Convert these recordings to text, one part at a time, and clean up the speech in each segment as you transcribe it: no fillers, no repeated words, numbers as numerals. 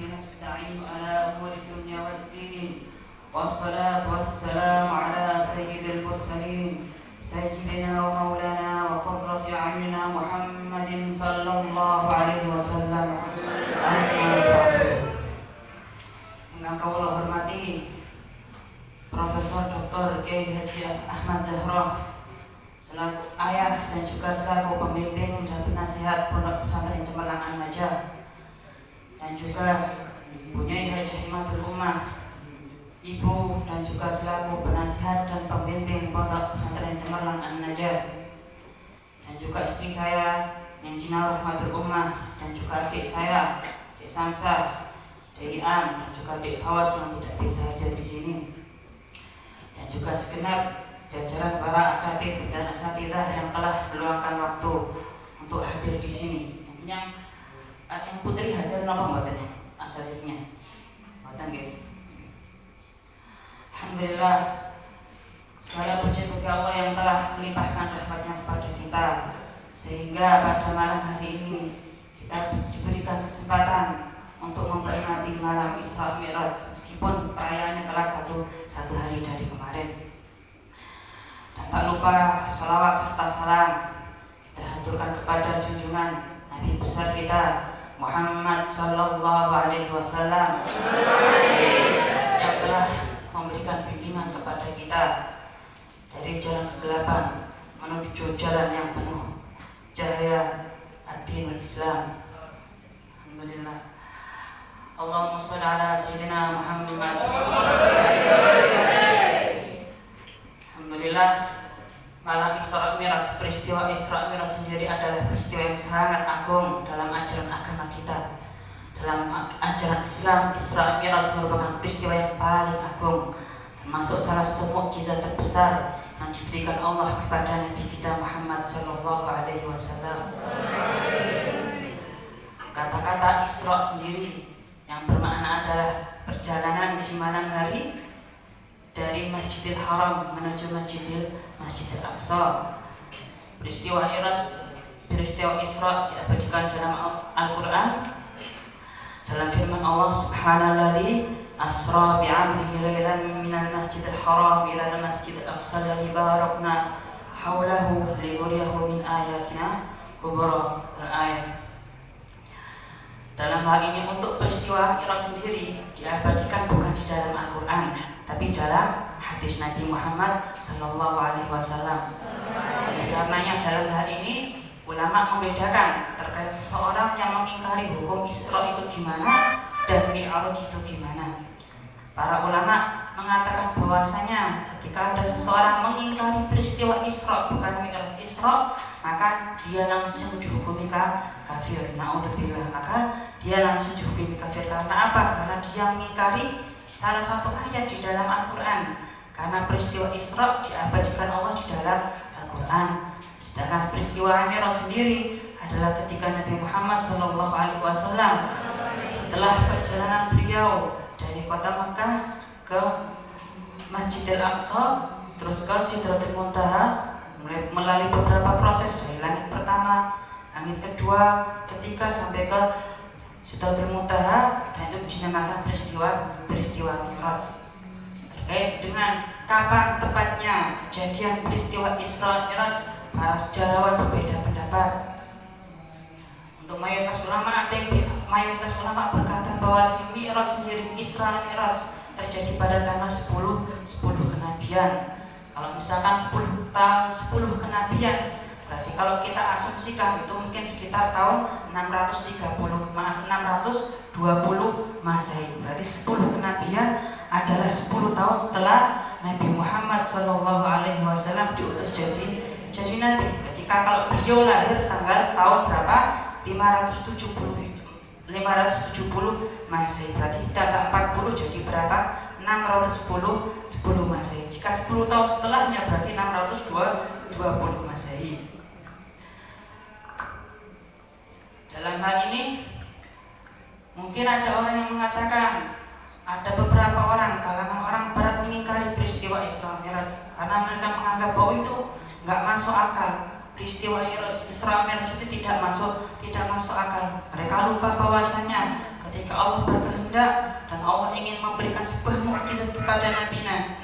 نستعين على أمور الدنيا والدين والصلاة والسلام على سيد المرسلين سيدنا ومولانا وقرة أعيننا محمد صلى الله عليه wasallam. Yang kau hormati Profesor Dr. Kiai Haji Ahmad Zahra selaku ayah dan juga selaku pembimbing dan penasihat Pondok Pesantren Cemerlang An-Najah, dan juga Bunyai Haji Himatul Ummah, ibu dan juga selaku penasihat dan pembimbing Pondok Pesantren Cemerlang An-Najah, dan juga istri saya Nenjina Rahmatul Ummah, dan juga adik saya Adik Samsah, Adik Am, dan juga adik Fawas yang tidak bisa hadir di sini, dan juga segenap jajaran para asatidz dan asatidzah yang telah meluangkan waktu untuk hadir di sini. Yang putri hadir napa mboten asatidnya? Mboten nggih. Alhamdulillah, segala puji bagi Allah yang telah melimpahkan rahmat-Nya kepada kita sehingga pada malam hari ini kita diberikan kesempatan untuk memperingati malam Isra Mi'raj meskipun perayaannya telah satu hari dari kemarin. Dan tak lupa sholawat serta salam kita haturkan kepada junjungan Nabi besar kita Muhammad sallallahu alaihi wasallam yang telah memberikan bimbingan kepada kita dari jalan kegelapan menuju jalan yang penuh cahaya ad-dinul Islam. Alhamdulillah. Allahumma shalli ala sayyidina Muhammad. Alhamdulillah, malam Isra Mi'raj, peristiwa Isra Mi'raj sendiri adalah peristiwa yang sangat agung dalam ajaran agama kita. Dalam ajaran Islam, Isra Mi'raj merupakan peristiwa yang paling agung, termasuk salah satu mukjizat terbesar yang diberikan Allah kepada Nabi kita Muhammad sallallahu alaihi wasallam. Kata-kata Isra sendiri yang bermakna adalah perjalanan di malam hari dari Masjidil Haram menuju Masjidil Aqsa. Peristiwa Isra diabadikan dalam Al-Quran dalam firman Allah Subhanalladzi asra bi'abdihi lailan minal Masjidil Haram ila Masjidil Aqsa alladzi barakna haulahu linuriyahu min ayatina kubra. Al-ayat. Dalam hal ini untuk peristiwa Mi'raj sendiri diabadikan bukan di dalam Al-Quran, tapi dalam hadis Nabi Muhammad sallallahu alaihi wasallam. Oleh karenanya dalam hal ini ulama membedakan terkait seseorang yang mengingkari hukum Isra itu gimana dan Mi'raj itu gimana. Para ulama mengatakan bahwasanya ketika ada seseorang mengingkari peristiwa Isra bukan Mi'raj Isra, maka dia langsung dihukumi kafir. Naudzubillah, maka dia langsung dihukumi kafir. Karena apa? Karena dia mengingkari salah satu ayat di dalam Al-Quran. Karena peristiwa Isra diabadikan Allah di dalam Al-Quran. Sedangkan peristiwa Mi'raj sendiri adalah ketika Nabi Muhammad SAW setelah perjalanan beliau dari kota Makkah ke Masjidil Aqsa terus ke Sidratul Muntaha, melalui beberapa proses dari langit pertama, langit kedua, ketiga sampai ke Sidratul Muntaha, dan itu dinamakan peristiwa Mi'raj. Terkait dengan kapan tepatnya kejadian peristiwa Isra Mi'raj, para sejarawan berbeda pendapat. Untuk mayoritas ulama berkata bahwa Mi'raj sendiri, Isra Mi'raj terjadi pada tanggal 10 kenabian. Kalau misalkan 10 kenabian, berarti kalau kita asumsikan itu mungkin sekitar tahun 620 Masehi. Berarti 10 kenabian adalah 10 tahun setelah Nabi Muhammad SAW diutus jadi nabi. Ketika kalau beliau lahir tanggal tahun berapa? 570 Masehi. Berarti tanggal 40 jadi berapa? 610 Masehi. Jika 10 tahun setelahnya berarti 620 Masehi. Dalam hal ini mungkin ada orang yang mengatakan, ada beberapa orang, kalangan orang barat mengingkari peristiwa Isra Mi'raj karena mereka menganggap bahwa itu nggak masuk akal. Peristiwa Isra Mi'raj itu tidak masuk akal. Mereka lupa bahwasanya ketika Allah berkehendak kehendak dan Allah ingin memberikan sebuah mukjizat kepada nabinya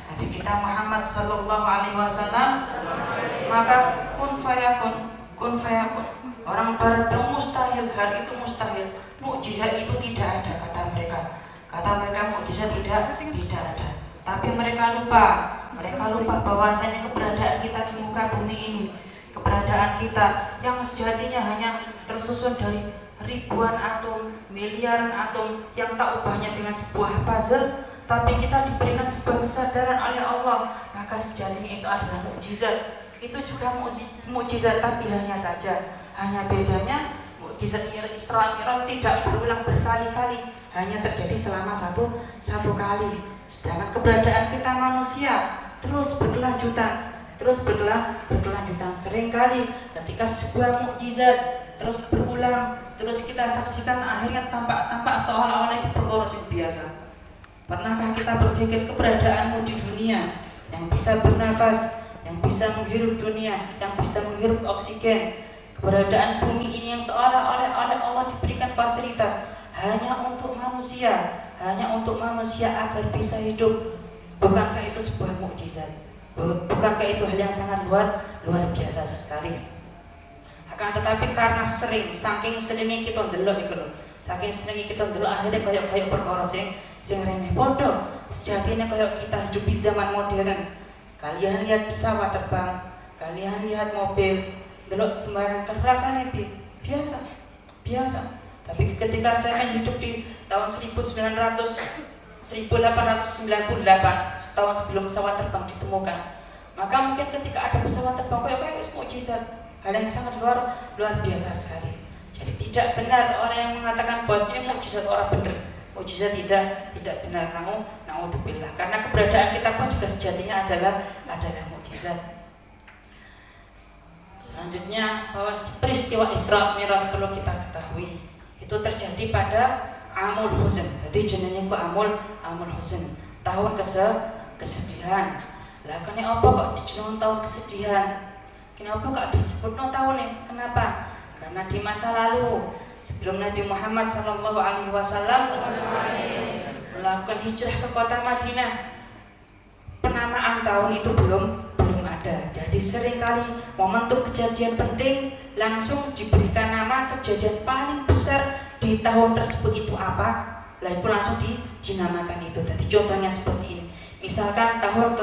Nabi kita Muhammad sallallahu alaihi wasallam, maka kun fayakun. Orang barat bermustahil, hal itu mustahil. Mukjizat itu tidak ada, kata mereka mukjizat tidak ada. Tapi mereka lupa bahwasanya keberadaan kita di muka bumi ini, keberadaan kita yang sejatinya hanya tersusun dari ribuan atom, miliaran atom yang tak ubahnya dengan sebuah puzzle, tapi kita diberikan sebuah kesadaran oleh Allah, maka sejatinya itu adalah mukjizat. Itu juga mukjizat, tapi hanya bedanya mukjizat Isra Mi'raj tidak berulang berkali-kali, hanya terjadi selama satu kali. Sedangkan keberadaan kita manusia terus berkelanjutan seringkali ketika sebuah mukjizat terus berulang, terus kita saksikan akhirnya tampak seolah-olah itu perkara yang biasa. Pernahkah kita berpikir keberadaanmu di dunia yang bisa bernafas, yang bisa menghirup dunia, yang bisa menghirup oksigen, keberadaan bumi ini yang seolah-olah oleh Allah diberikan fasilitas hanya untuk manusia agar bisa hidup? Bukankah itu sebuah mukjizat? Bukankah itu hal yang sangat luar biasa sekali? Akan tetapi karena saking seringnya kita ndelok akhirnya kayak perkara sing remeh bodoh. Sejatinya kayak kita hidup di zaman modern. Kalian lihat pesawat terbang, kalian lihat mobil, delok sembarang terasa biasa. Tapi ketika saya hidup di tahun 1898, setahun sebelum pesawat terbang ditemukan, maka mungkin ketika ada pesawat terbang kayak mukjizat, hal yang sangat luar biasa sekali. Jadi tidak benar orang yang mengatakan bahwasanya mukjizat orang benar. Mukjizat tidak benar, naudzubillah. Karena keberadaan kita pun juga sejatinya adalah mukjizat. Selanjutnya, bahwa peristiwa Isra Mi'raj perlu kita ketahui itu terjadi pada Amul Huzn. Jadi jenenge ku Amul Huzn, tahun kesedihan. Lah kenapa kok dijeneng tahun kesedihan? Kenapa kok disebut tahun ini? Kenapa? Karena di masa lalu sebelum Nabi Muhammad SAW melakukan hijrah ke kota Madinah, penamaan tahun itu belum ada. Jadi seringkali momentum kejadian penting langsung diberikan nama kejadian paling besar di tahun tersebut itu apa? Lah itu langsung dinamakan itu. Jadi contohnya seperti ini. Misalkan tahun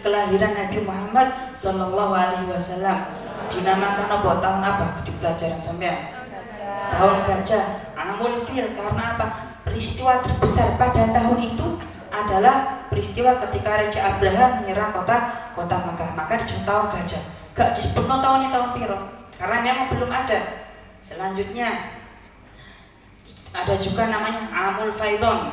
kelahiran Nabi Muhammad SAW dinamakan apa? Tahun apa di pelajaran sampean? Tahun gajah, Amul Fil. Karena apa? Peristiwa terbesar pada tahun itu adalah peristiwa ketika Raja Abraham menyerang kota Mekah. Maka disebut tahun gajah. Gak disebut tahun ini tahun piro, karena memang belum ada. Selanjutnya ada juga namanya Amul Faidon,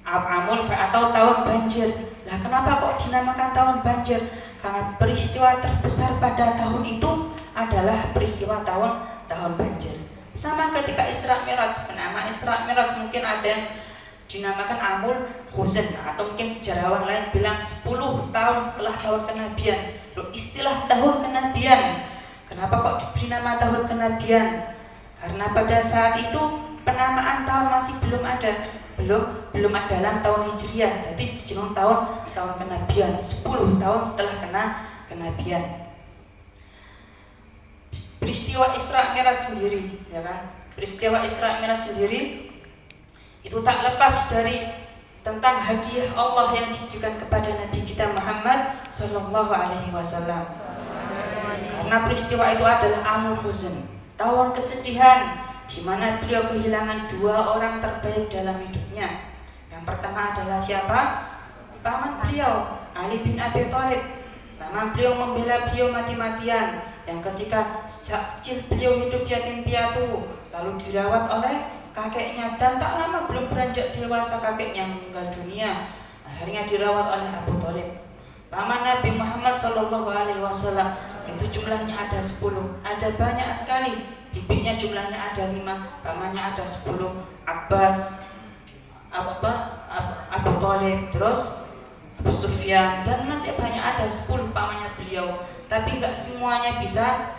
atau tahun banjir. Lah kenapa kok dinamakan tahun banjir? Karena peristiwa terbesar pada tahun itu adalah peristiwa tahun banjir. Sama ketika Isra Mi'raj, nama Isra Mi'raj mungkin ada yang dinamakan Amul Huzn, atau mungkin sejarawan lain bilang 10 tahun setelah tahun kenabian. Loh, istilah tahun kenabian, kenapa kok diberi nama tahun kenabian? Karena pada saat itu penamaan tahun masih belum ada dalam tahun Hijriah. Jadi dijeneng tahun kenabian, 10 tahun setelah kenabian. Peristiwa Isra Mi'raj sendiri, ya kan? Peristiwa Isra Mi'raj sendiri itu tak lepas dari tentang hadiah Allah yang ditujukan kepada Nabi kita Muhammad sallallahu alaihi wasallam. Karena peristiwa itu adalah Amul Huzn, tahun kesedihan, di mana beliau kehilangan 2 orang terbaik dalam hidupnya. Yang pertama adalah siapa? Paman beliau, Ali bin Abi Thalib. Paman beliau membela beliau mati-matian. Yang ketika sejak kecil beliau hidup yatim piatu, lalu dirawat oleh kakeknya, dan tak lama belum beranjak dewasa kakeknya meninggal dunia. Akhirnya dirawat oleh Abu Thalib. Paman Nabi Muhammad SAW itu jumlahnya ada 10, ada banyak sekali. Bibinya jumlahnya ada 5, pamannya ada 10, Abbas, Abu Thalib, terus Abu Sufyan, dan masih banyak, ada 10 pamannya beliau. Tapi enggak semuanya bisa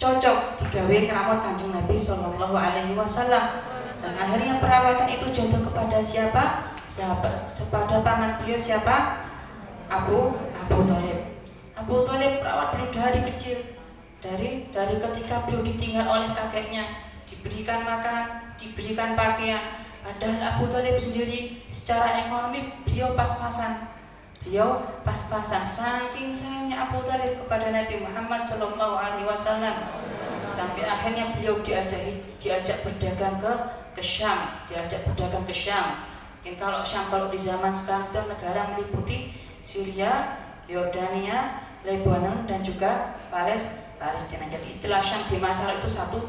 cocok digawe ngerawat Kanjeng Nabi SAW. Dan akhirnya perawatan itu jatuh kepada siapa? Kepada paman beliau siapa? Abu Thalib. Abu Thalib perawat beliau dari kecil, dari ketika beliau ditinggal oleh kakeknya, diberikan makan, diberikan pakaian. Padahal Abu Thalib sendiri secara ekonomi beliau pas-pasan. Saking sayangnya Abu Thalib kepada Nabi Muhammad SAW, sampai akhirnya beliau diajak berdagang ke Syam, Mungkin kalau Syam kalau di zaman sekarang itu negara meliputi Syria, Yordania, Lebanon dan juga Palestina. Jadi istilah Syam di masa itu satu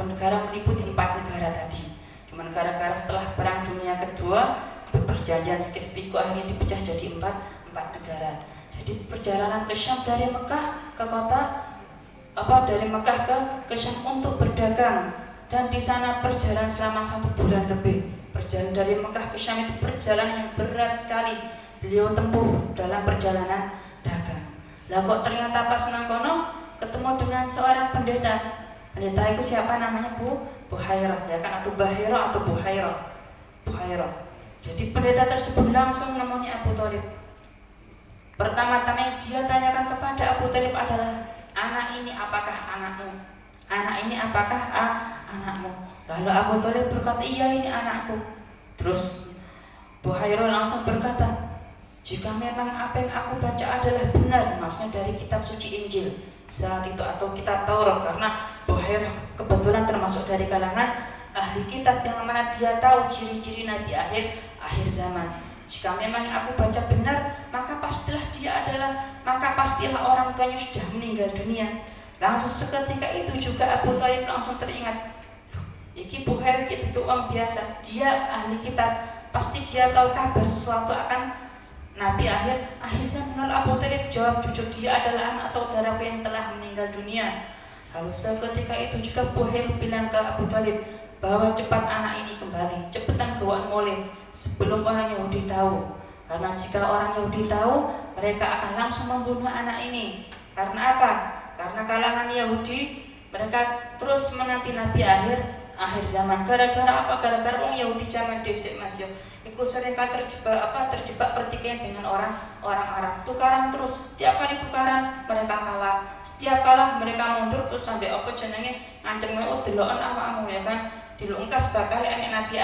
negara meliputi 4 negara tadi. Cuma negara-negara setelah Perang Dunia Kedua perjanjian Sykes-Picot akhirnya dipecah jadi 4 negara. Jadi perjalanan ke Syam dari Mekah ke Syam untuk berdagang, dan di sana perjalanan selama 1 bulan lebih. Perjalanan dari Mekah ke Syam itu perjalanan yang berat sekali beliau tempuh dalam perjalanan dagang. Lah kok ternyata pas nang kono ketemu dengan seorang pendeta. Pendeta itu siapa namanya? Buhairah, ya kan, atau Bahira atau Buhairah. Jadi pendeta tersebut langsung menemui Abu Thalib. Pertama-tama yang dia tanyakan kepada Abu Thalib adalah, anak ini apakah anakmu? Lalu Abu Thalib berkata, iya ini anakku. Terus Buhairah langsung berkata, jika memang apa yang aku baca adalah benar, maksudnya dari kitab suci Injil saat itu atau kitab Taurat, karena Buhairah kebetulan termasuk dari kalangan ahli kitab yang mana dia tahu ciri-ciri Nabi akhir zaman. Jika memang yang aku baca benar, maka pastilah orang tuanya sudah meninggal dunia. Langsung seketika itu juga Abu Thalib langsung teringat, iki Buhairah itu orang biasa, dia ahli kitab, pasti dia tahu kabar sesuatu akan Nabi akhir zaman. Abu Thalib jawab, jujur dia adalah anak saudaraku yang telah meninggal dunia. Lalu seketika itu juga Buhairah bilang ke Abu Thalib bahwa cepat anak ini kembali, cepetan gawaan mulai sebelum orang Yahudi tahu. Karena jika orang Yahudi tahu, mereka akan langsung membunuh anak ini. Karena apa? Karena kalangan Yahudi mereka terus menanti Nabi akhir zaman. Gara-gara apa? Gara-gara orang Yahudi zaman dhisik Mas yo. Iku sering terjebak pertikaian dengan orang Arab. Tukaran terus. Setiap kali tukaran mereka kalah. Setiap kalah mereka mundur terus sampai ngancem deloken awakmu, ya kan. Dilungkas bakal enek Nabi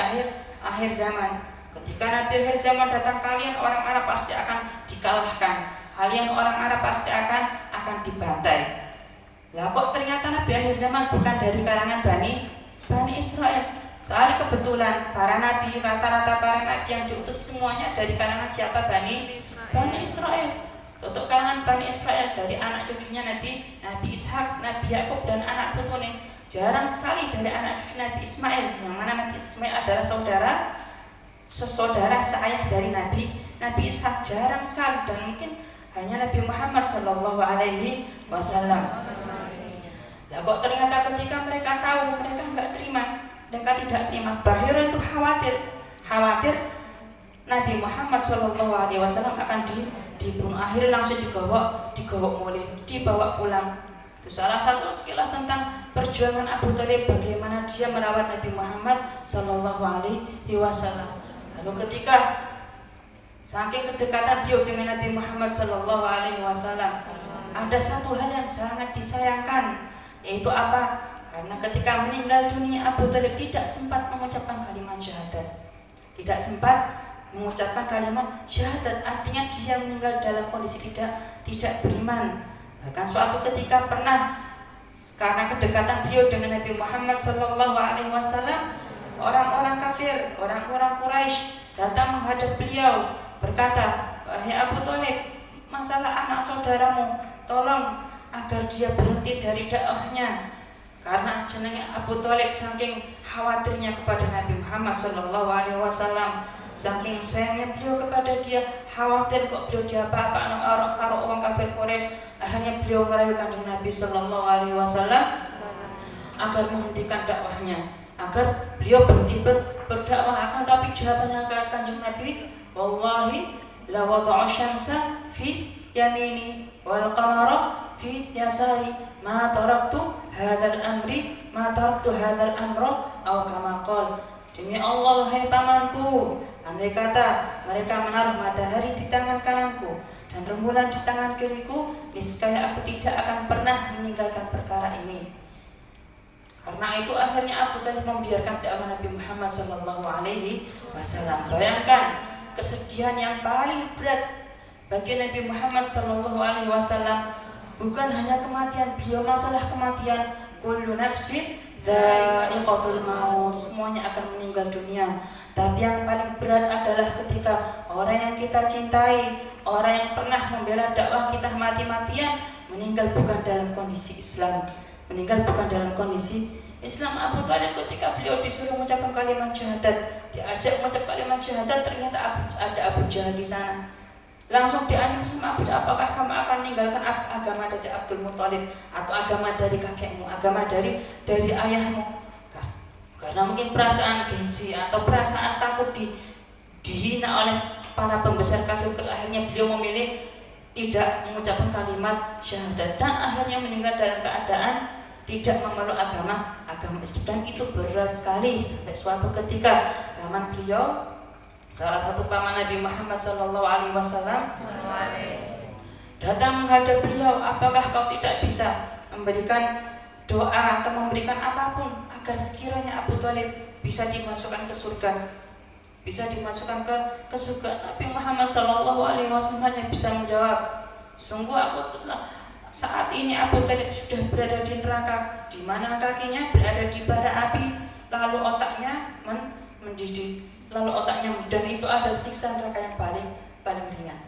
akhir zaman. Ketika Nabi akhir zaman datang, kalian orang Arab pasti akan dikalahkan. Kalian orang Arab pasti akan dibantai. Lah kok ternyata Nabi akhir zaman bukan dari kalangan Bani Israel. Soalnya kebetulan rata-rata para nabi yang diutus semuanya dari kalangan siapa? Bani Israel. Untuk kalangan Bani Israel dari anak cucunya Nabi Ishak, Nabi Yakub dan anak putune. Jarang sekali dari anak cucu Nabi Ismail, yang mana Nabi Ismail adalah saudara seayah dari Nabi Ishak. Jarang sekali, dan mungkin hanya Nabi Muhammad SAW. Lah kok ternyata ketika mereka tahu, mereka tidak terima. Bahira itu khawatir Nabi Muhammad SAW akan dibunuh. Akhirnya langsung dibawa pulang. Itu salah satu sekilas tentang perjuangan Abu Thalib, bagaimana dia merawat Nabi Muhammad SAW. Lalu ketika saking kedekatan beliau dengan Nabi Muhammad SAW, ada satu hal yang sangat disayangkan, yaitu apa? Karena ketika meninggal dunia, Abu Thalib tidak sempat mengucapkan kalimat syahadat. Artinya dia meninggal dalam kondisi tidak beriman. Bahkan suatu ketika pernah, karena kedekatan beliau dengan Nabi Muhammad SAW, orang-orang kafir, orang-orang Quraisy datang menghadap beliau, berkata, wahai Abu Thalib, masalah anak saudaramu, tolong agar dia berhenti dari dakwahnya. Karena jenenge Abu Thalib saking khawatirnya kepada Nabi Muhammad SAW, saking sayangnya beliau kepada dia, khawatir kok beliau diapa-apa karo orang kafir Quraisy. Akhirnya beliau merayu Kanjeng Nabi SAW agar menghentikan dakwahnya, agar beliau berhenti berdakwah. Akan tapi jawabannya Kanjeng Nabi, wallahi la wada'a syamsa fi yamini wal qamara fi yasari ma taraktu hadzal amra aw kama qala. Demi Allah, wahai pamanku, andai kata mereka menaruh matahari di tangan kananku dan rembulan di tangan kiriku, niscaya aku tidak akan pernah meninggalkan perkara ini. Karena itu akhirnya Abu Thalib membiarkan dakwah Nabi Muhammad SAW. Bayangkan kesedihan yang paling berat bagi Nabi Muhammad SAW bukan hanya kematian beliau, masalah kematian, kullu nafsin dha'iqatul maut, semuanya akan meninggal dunia. Tapi yang paling berat adalah ketika orang yang kita cintai, orang yang pernah membela dakwah kita mati-matian, meninggal bukan dalam kondisi Islam, meninggal bukan dalam kondisi Islam. Abu Thalib ketika beliau disuruh mengucapkan kalimat syahadat, diajak mengucapkan kalimat syahadat, ternyata ada Abu Jahal di sana. Langsung dianyam sama Abu Jahal, apakah kamu akan meninggalkan agama dari Abdul Muthalib atau agama dari kakekmu, agama dari ayahmu? Karena mungkin perasaan gengsi atau perasaan takut dihina oleh para pembesar kafir, akhirnya beliau memilih tidak mengucapkan kalimat syahadat dan akhirnya meninggal dalam keadaan tidak memeluk agama Islam. Dan itu berat sekali sampai suatu ketika paman beliau, salah satu paman Nabi Muhammad SAW, datang menghadap beliau, apakah kau tidak bisa memberikan doa atau memberikan apapun agar sekiranya Abu Thalib bisa dimasukkan ke surga, bisa dimasukkan ke surga? Nabi Muhammad SAW hanya bisa menjawab, sungguh aku telah, saat ini Abu Thalib sudah berada di neraka, di mana kakinya berada di bara api, lalu otaknya mendidih, lalu otaknya, dan itu adalah siksa neraka yang paling ringan.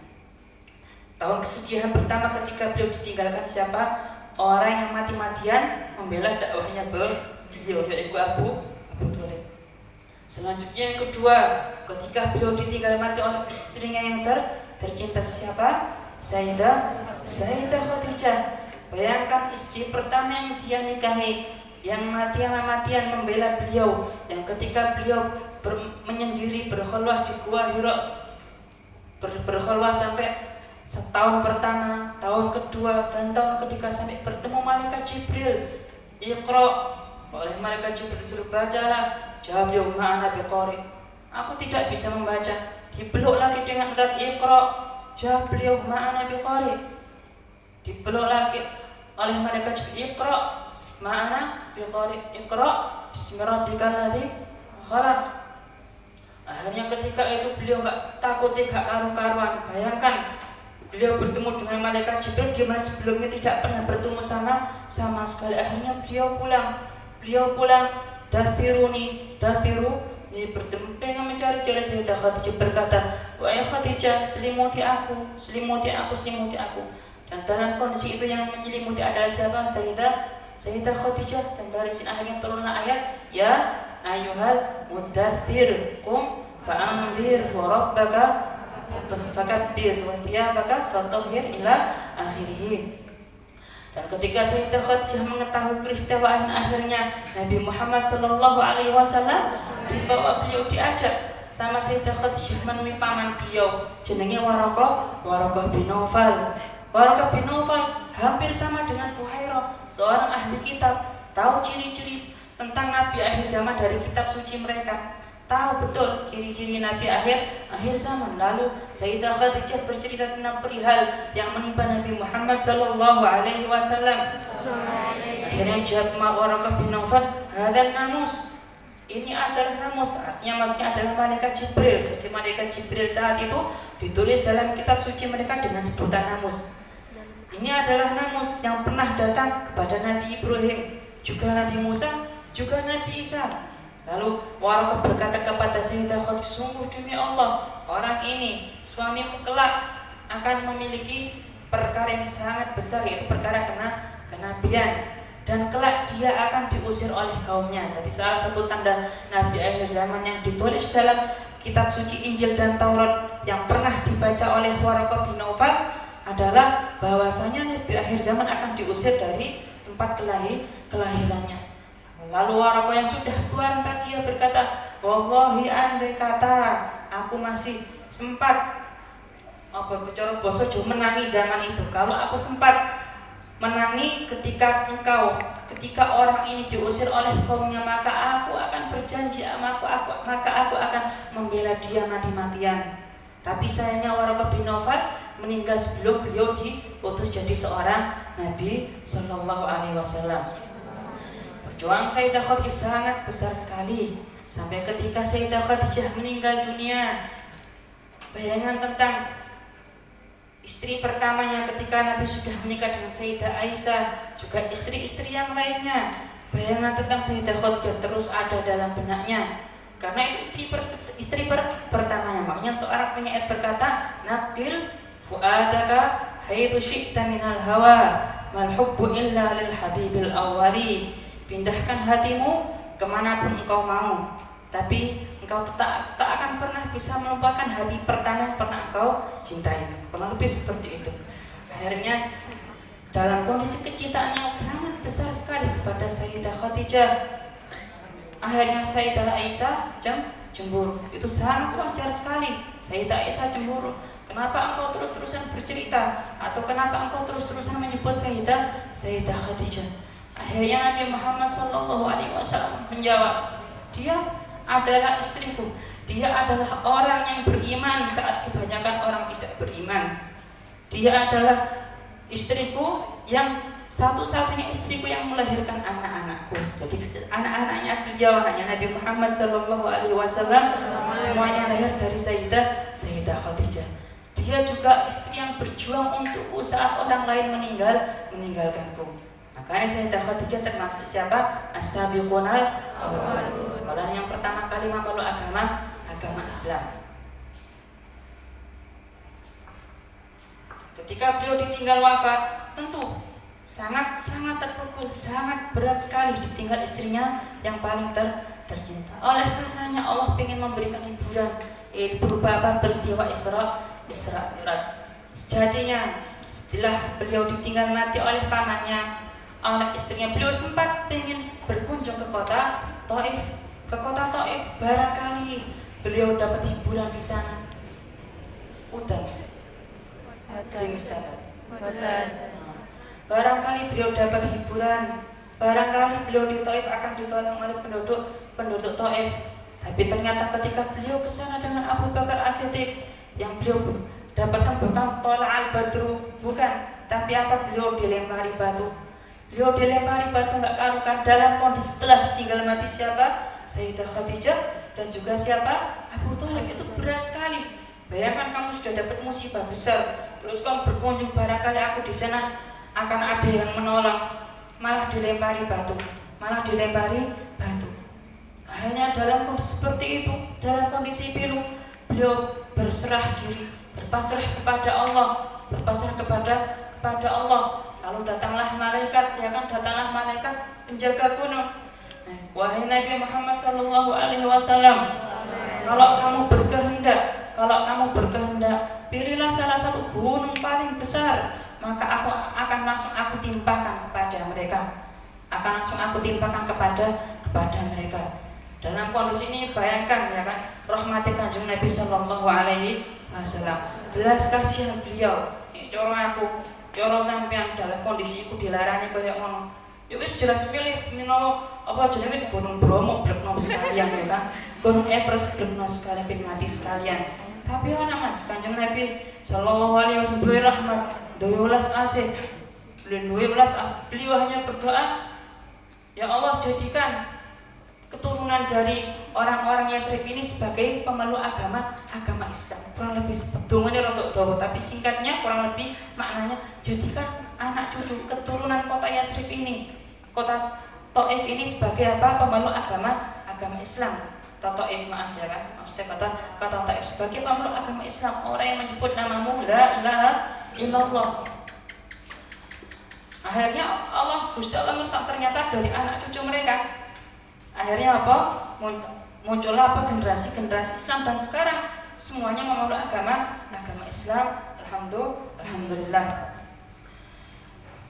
Tahun kesedihan pertama ketika beliau ditinggalkan siapa? Orang yang mati-matian membela dakwahnya beliau, yaitu Abu Thalib. Selanjutnya yang kedua, ketika beliau ditinggal mati oleh istrinya yang tercinta siapa? Sayyidah Khadijah. Bayangkan istri pertama yang dia nikahi, yang mati-matian membela beliau, yang ketika beliau menyendiri berkhulwah di Gua Hira, berkhulwah sampai setahun pertama, tahun kedua, dan tahun ketiga sampai bertemu malaikat Jibril. Iqra, oleh malaikat Jibril disuruh bacalah, jawab beliau, ma'ana biqari, aku tidak bisa membaca. Dipeluk lagi dengan erat, Iqra, jawab beliau, ma'ana biqari. Dipeluk lagi oleh malaikat Jibril, Iqra, ma'ana biqari, Iqra bismi rabbikal ladzi khalaq. Akhirnya ketika itu beliau gak takut, gak karu-karuan. Bayangkan beliau bertemu dengan malaikat Jibril di mana sebelumnya tidak pernah bertemu sama sekali. Akhirnya beliau pulang, dathiru, bertemu dengan mencari-cari Sayyidah Khadijah, berkata, wahai Khadijah, selimuti aku. Dan dalam kondisi itu yang menyelimuti adalah siapa? Sayyidah Khadijah. Dan dari sini akhirnya turunlah ayat, ya ayyuhal muddathir qum fa'anzir wa rabbaka fakabbir wa thiyabaka fatahhir ila akhirih. Dan ketika Sayyidah Khadijah mengetahui peristiwa akhirnya Nabi Muhammad SAW dibawa, beliau diajak sama Sayyidah Khadijah menemui paman beliau, jenenge Waraqah bin Naufal. Waraqah bin Naufal hampir sama dengan Buhairah, seorang ahli kitab, tahu ciri-ciri tentang Nabi akhir zaman dari kitab suci mereka, tahu betul ciri-ciri Nabi akhir zaman. Lalu Sayyidah Khadijah bercerita tentang perihal yang menimpa Nabi Muhammad SAW. Akhirnya jawab Waraqah bin Naufal, hadan namus, ini adalah namus, artinya maksudnya adalah malaikat Jibril. Jadi malaikat Jibril saat itu ditulis dalam kitab suci mereka dengan sebutan namus. Ini adalah namus yang pernah datang kepada Nabi Ibrahim, juga Nabi Musa, juga Nabi Isa. Lalu Waraqah berkata kepada Sayyidah Khadijah, sungguh demi Allah, orang ini suamimu kelak akan memiliki perkara yang sangat besar, yaitu perkara kenabian, dan kelak dia akan diusir oleh kaumnya. Jadi salah satu tanda Nabi akhir zaman yang ditulis dalam kitab suci Injil dan Taurat yang pernah dibaca oleh Waraqah bin Naufal adalah bahwasanya Nabi akhir zaman akan diusir dari tempat kelahirannya. Lalu Waraqah yang sudah tua tadi berkata, wallahi andai kata aku masih sempat bicara basa Jawa menangi zaman itu, kalau aku sempat menangi ketika ketika orang ini diusir oleh kaumnya, maka aku akan berjanji, maka aku akan membela dia mati-matian. Tapi sayangnya Waraqah bin Naufal meninggal sebelum beliau diutus jadi seorang Nabi Sallallahu Alaihi Wasallam. Perjuangan Sayyidah Khadijah sangat besar sekali, sampai ketika Sayyidah Khadijah meninggal dunia, bayangan tentang istri pertamanya ketika Nabi sudah menikah dengan Sayyidah Aisyah, juga istri-istri yang lainnya, bayangan tentang Sayyidah Khadijah terus ada dalam benaknya. Karena itu istri pertamanya. Makanya seorang penyair berkata, "Naqil fuadaka haitsu syi'ta minal hawa, mal hubbu illa lil habibil awwali." Pindahkan hatimu kemanapun engkau mau, tapi engkau tak akan pernah bisa melupakan hati pertama yang pernah engkau cintai. Kurang lebih seperti itu. Akhirnya dalam kondisi kecintaan yang sangat besar sekali kepada Sayyidah Khadijah, akhirnya Sayyidah Aisyah cemburu. Itu sangat wajar sekali. Sayyidah Aisyah cemburu. Kenapa engkau terus-terusan bercerita, atau kenapa engkau terus-terusan menyebut Sayyidah Khadijah? Akhirnya Nabi Muhammad SAW menjawab, dia adalah istriku, dia adalah orang yang beriman saat kebanyakan orang tidak beriman. Dia adalah istriku, yang satu-satunya istriku yang melahirkan anak-anakku. Jadi anak-anaknya beliau, anaknya Nabi Muhammad SAW, semuanya lahir dari Sayyidah Khadijah. Dia juga istri yang berjuang untukku saat orang lain meninggalkanku. Makanya Sayyidah Khadijah termasuk siapa? As-sabiqunal awwalun. Orang yang pertama kali memeluk agama Islam. Ketika beliau ditinggal wafat, tentu sangat terpukul, sangat berat sekali ditinggal istrinya yang paling tercinta. Oleh karenanya Allah ingin memberikan hiburan, yaitu berupa peristiwa Isra Mi'raj. Sejatinya setelah beliau ditinggal mati oleh pamannya, oleh istrinya, beliau sempat ingin berkunjung ke kota Taif. Barangkali beliau dapat hiburan di sana. Barangkali beliau dapat hiburan. Barangkali beliau di Taif akan ditolong oleh penduduk Taif. Tapi ternyata ketika beliau ke sana dengan Abu Bakar As-Siddiq, yang beliau dapatkan bukan tola al-badru, bukan, tapi apa? Beliau dilempari batu. Beliau dilempari batu nggak karukan dalam kondisi telah ditinggal mati siapa? Sayyidah Khadijah dan juga siapa? Abu Thalib. Itu berat sekali. Bayangkan kamu sudah dapat musibah besar, terus kamu berkunjung, barangkali aku di sana akan ada yang menolong, malah dilempari batu. Akhirnya dalam kondisi seperti itu, dalam kondisi pilu, beliau berserah diri, berpasrah kepada Allah. Lalu datanglah malaikat penjaga gunung. Wahai Nabi Muhammad SAW, kalau kamu berkehendak, pilihlah salah satu gunung paling besar, maka akan langsung aku timpakan kepada mereka. Dalam kondisi ini bayangkan, ya kan, rahmati Kanjeng Nabi SAW, belas kasihan beliau. Coro sampean dalam kondisi iku dilarani kaya ngono. Ya wis jelas pilih menawa apa jenenge Gunung Bromo blekno sekalian, ya kan. Gunung Everest blekno sekalian, mati sekalian. Tapi ana Mas, Kanjeng Nabi sallallahu alaihi wasallam beri rahmat, doyolas asih. Beliau hanya berdoa, ya Allah, jadikan keturunan dari orang-orang Yasrib ini sebagai pemeluk agama Islam. Kurang lebih sebetulnya rotok dawa, tapi singkatnya kurang lebih maknanya, jadikan anak cucu keturunan kota Yasrib ini, kota Taif ini sebagai apa? Pemeluk agama Islam. Taif, maaf ya kan, maksudnya kata Taif sebagai pemeluk agama Islam, orang yang menyebut namamu la ilaha illallah. Akhirnya Gusti Allah ngesak ternyata dari anak cucu mereka. Akhirnya apa? Muncullah apa? Generasi Islam, dan sekarang semuanya memeluk agama Islam. Alhamdulillah.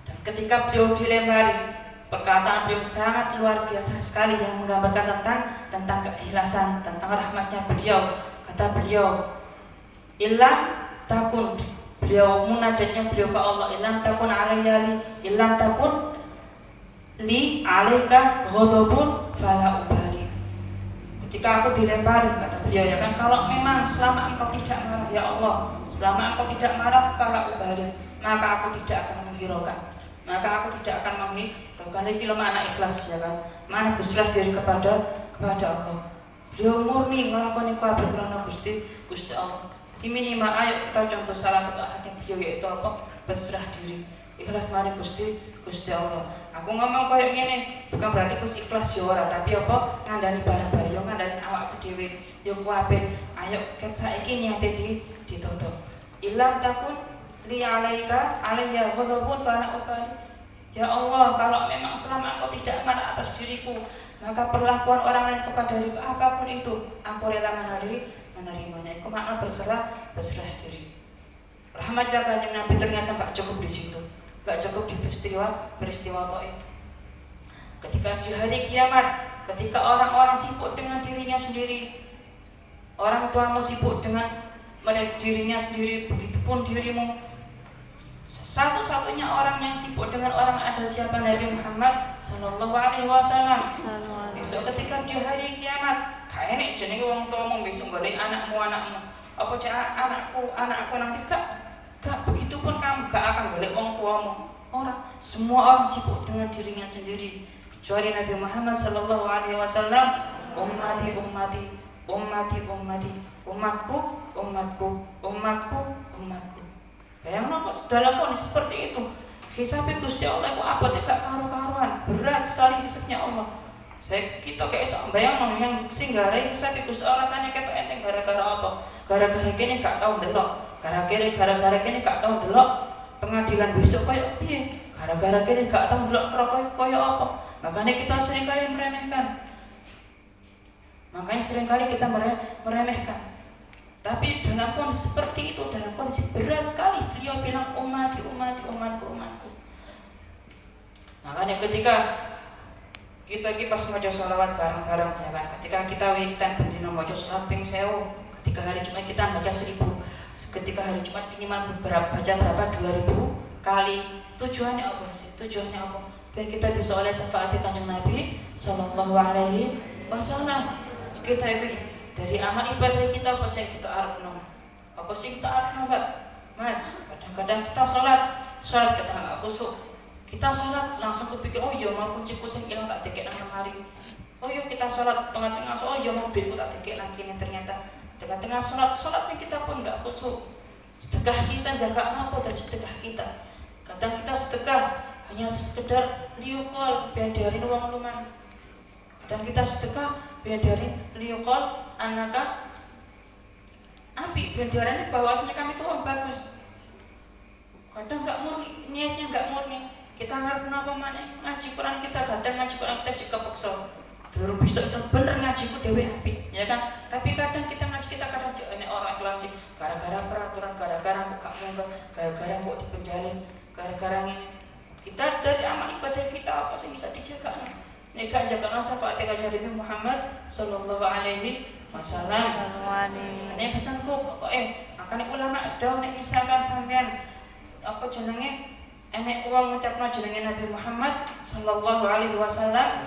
Dan ketika beliau dilempari, perkataan beliau sangat luar biasa sekali yang menggambarkan tentang keikhlasan, tentang rahmatnya beliau. Kata beliau, ilam takun, beliau munajatnya beliau ke Allah, ilam takun alayyali, ilam takun li alaika ghadabun fala ubali. Ketika aku dilempari, kata beliau ya kan, kalau memang selama engkau tidak marah ya Allah, selama engkau tidak marah fala ubali, maka aku tidak akan menghiraukan, maka aku tidak akan menghiraukan. Iki lho makna ikhlas ya kan, mana berserah diri kepada Allah. Beliau murni ngelakoni kabeh krana Gusti Allah. Jadi minimal ayo kita contoh salah satu hadis beliau yaitu apa? Berserah diri, ikhlas marang Gusti Allah. Aku ngomong koyo ngene bukan berarti kus ikhlas yo ora, tapi apa ngandani barang-barang yo ngandani awakku dhewe yo kabeh. Ayo ket saiki niate ditutup. Ilam takun li alaika alayya ghadabun fala ubali. Ya Allah, kalau memang selama Engkau tidak marah atas diriku, maka perlakuan orang lain kepada diriku apapun itu, aku rela menerimanya. Itu makna berserah diri. Rahmat Kanjeng Nabi ternyata gak cukup di situ, gak cukup di peristiwa Taif. Ketika di hari kiamat, ketika orang-orang sibuk dengan dirinya sendiri, orang tuamu sibuk dengan dirinya sendiri, begitupun dirimu. Satu-satunya orang yang sibuk dengan orang ada siapa? Nabi Muhammad sallallahu alaihi wasallam. Besok ketika di hari kiamat, kayaknya jenenge wong tuamu besok balik anakmu. Apa anakku nanti gak begitu pun kamu gak akan balik wong tuamu. Orang, semua orang sibuk dengan dirinya sendiri. Kecuali Nabi Muhammad sallallahu alaihi wasallam, ummati, umatku. Bayangkan dalam kondisi seperti itu, hisab Gusti Allah itu apa tidak karu-karuan, berat sekali hisabnya Allah. Kita kayak bayangkan yang singgare hisab Gusti Allah rasanya ketok enteng gara-gara apa? Gara-gara kene gak tau ndelok, gara-gara kene gak tau ndelok pengadilan besok koyo piye? Gara-gara kene gak tau ndelok rokok koyo apa? Makanya kita seringkali meremehkan. Tapi dalam kondisi seperti itu, dalam kondisi berat sekali, beliau bilang umatku. Makanya ketika kita pas maca sholawat bareng-bareng ya kan, ketika kita wiridan bendina maca sholawat ping 1000, ketika hari Jumat kita baca 1000, ketika hari Jumat minimal baca berapa 2000 kali. Tujuannya apa sih? Biar kita bisa oleh syafaat Kanjeng Nabi sallallahu alaihi wasallam. Kita ini dari amal ibadah kita apa sih kita arepno? Pak? Mas, kadang-kadang kita sholat kita nggak khusyuk. Kita sholat langsung kepikir, oh iya mau kunciku sing ilang tak dikek nang lemari. Oh iya kita sholat tengah-tengah, oh iya mobilku tak dikek nang kene, ternyata tengah-tengah sholatnya kita pun nggak khusyuk. Sedekah kita jaga apa dari sedekah kita? Kadang kita sedekah hanya sekedar liukol biar diarin uang lumayan. Kadang kita sedekah biar diarin liukol anaka api benderanya bahwasanya kami itu orang bagus. Kadang niatnya nggak murni. Kita ngarep napa maneh ngaji Quran kita juga paksa. Durung bisa terus bener ngajiku dhewe api, ya kan? Tapi kadang kita ngaji kadang ini orang ikhlas gara-gara peraturan, gara-gara kok gak monggo, gara-gara kok dipenjalin, gara-gara ini. Kita dari amal ibadah kita apa sih bisa dijaga? Nek gak jaga syafaat Nabi Muhammad sallallahu alaihi wasallam. Ini pesanku makanya ulama dawuh nek misalkan sampean apa jenenge enek wong ngucapno jenenge Nabi Muhammad sallallahu alaihi wasallam,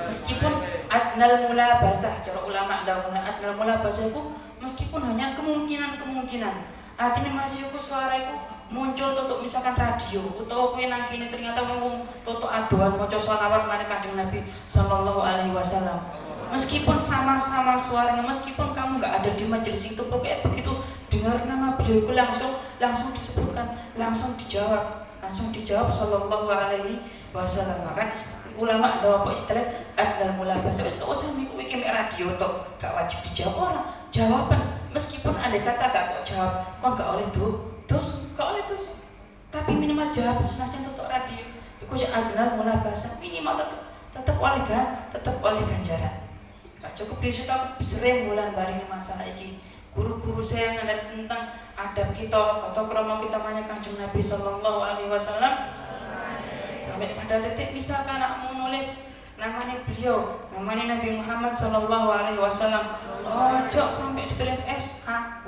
meskipun adnal mulabasah, cara ulama dawuh adnal mulabasah itu meskipun hanya kemungkinan artinya masih ku suara itu muncul tutup misalkan radio utawa kowe nang kene ternyata wong tutup aduan maca selawat marang Kanjeng Nabi sallallahu alaihi wasallam. Meskipun sama-sama suaranya, meskipun kamu nggak ada di majelis itu, pokoknya begitu dengar nama beliau langsung disebutkan, langsung dijawab sallallahu alaihi wasallam. Maka ulama ada apa istilah adnal mulabasah. Wis kok usah miku iki radio tok, gak wajib dijawab orang. Jawaban meskipun ada kata gak kok jawab, kon gak oleh terus. Tapi minimal jawab sunahnya tutup radio. Iku adnal mulabasah minimal tetap oleh ganjaran. Gak cukup disitu aku sering bulan bari ini masalah iki. Guru-guru saya yang ada tentang adab kita, tata krama kita banyak Kanjeng Nabi sallallahu alaihi wasallam. Sampai pada titik misalkan anakmu nulis namanya beliau, namanya Nabi Muhammad sallallahu alaihi wasallam, ojo sampai ditulis SAW,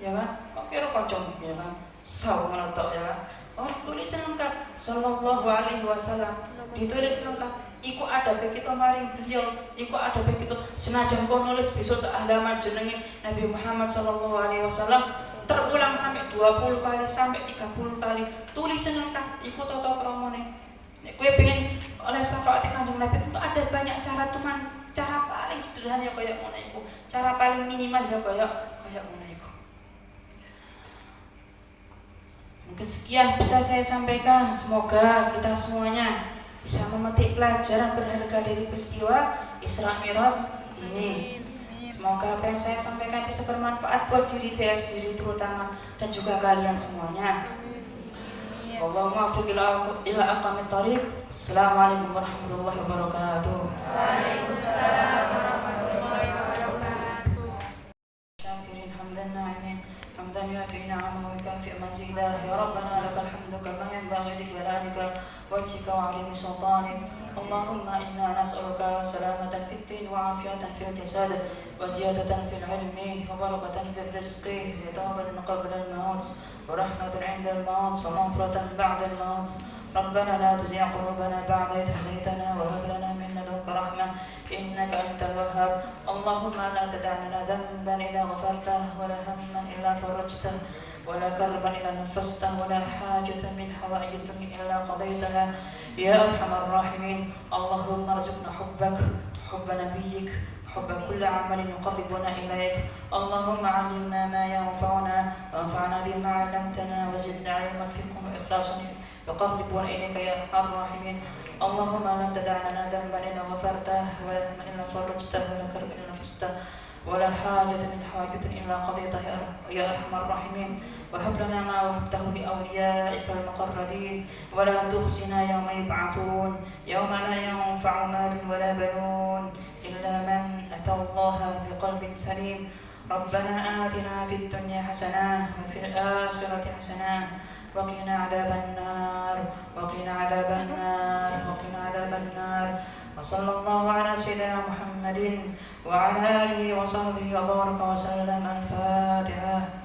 ya kan? Kok kira kocok, ya kan? Saw ngono tok, ya kan? orang tulis lengkap sallallahu alaihi wasallam, ditulis lengkap. Iku ada begitu maring beliau, iku ada begitu senajan kau nulis besok halaman jenenge Nabi Muhammad sallallahu alaihi wasallam terulang sampai 20 kali sampai 30 kali, tulisan lengkap iku tata kramane. Nek kowe pengen oleh syafaat Kanjeng Nabi itu ada banyak cara, cuman cara paling sederhana kaya ngono iku, cara paling minimal ya kaya ngono iku. Mungkin sekian bisa saya sampaikan, semoga kita semuanya bisa memetik pelajaran berharga dari peristiwa Isra Mi'raj ini. Semoga apa yang saya sampaikan bisa bermanfaat buat diri saya sendiri terutama dan juga kalian semuanya. Allahumma waffiq ila aqwamit thoriq. Assalamualaikum warahmatullahi wabarakatuh. Waalaikumsalam warahmatullahi wabarakatuh. Syakirin hamdan na'imin hamdan yuafi ni'amahu wa yukafi mazidah. Ya Rabbana lakal hamdu kama yanbaghi li jalalika wajhika wa 'azimi sultanik. Allahumma inna nas'aluka salamatan fid din wa 'afiyatan fil jasad wa ziyadatan fil 'ilmi wa barakatan fil rizqi wa tawbatan qabla al-maut wa rahmatan 'inda al-maut wa maghfiratan ba'da al-maut. ربنا لا تزغ قلوبنا بعد إذ هديتنا وهب لنا من لدنك رحمة إنك أنت الوهاب. اللهم لا تدع لنا ذنبا إلا غفرته ولا هما إلا فرجته ولا كربا إلا نفسته ولا حاجة من حوائج الدنيا إلا قضيتها يا أرحم الراحمين. اللهم ارزقنا حبك حب نبيك حب كل عمل يقربنا إليك. اللهم علمنا ما ينفعنا وانفعنا بما علمتنا وزدنا علما فيكم وإخلاصا يقربون إليك يا أرحم الراحمين. اللهم لا تدع لنا ذنبا إلا غفرته ولا هما إلا فرجته ولا كربا إلا نفسته ولا حاجة من حوائج إلا قضيتها يا أرحم الراحمين. وهب لنا ما وهبته لأوليائك المقربين ولا تخزنا يوم يبعثون يوم لا ينفع مال ولا بنون إلا من أتى الله بقلب سليم. ربنا آتنا في الدنيا حسنة وفي الآخرة حسنة وقنا عذاب النار وقنا عذاب النار وقنا عذاب النار. وصلى الله على سيدنا محمد وعلى آله وصحبه وبارك وسلم. الفاتحة.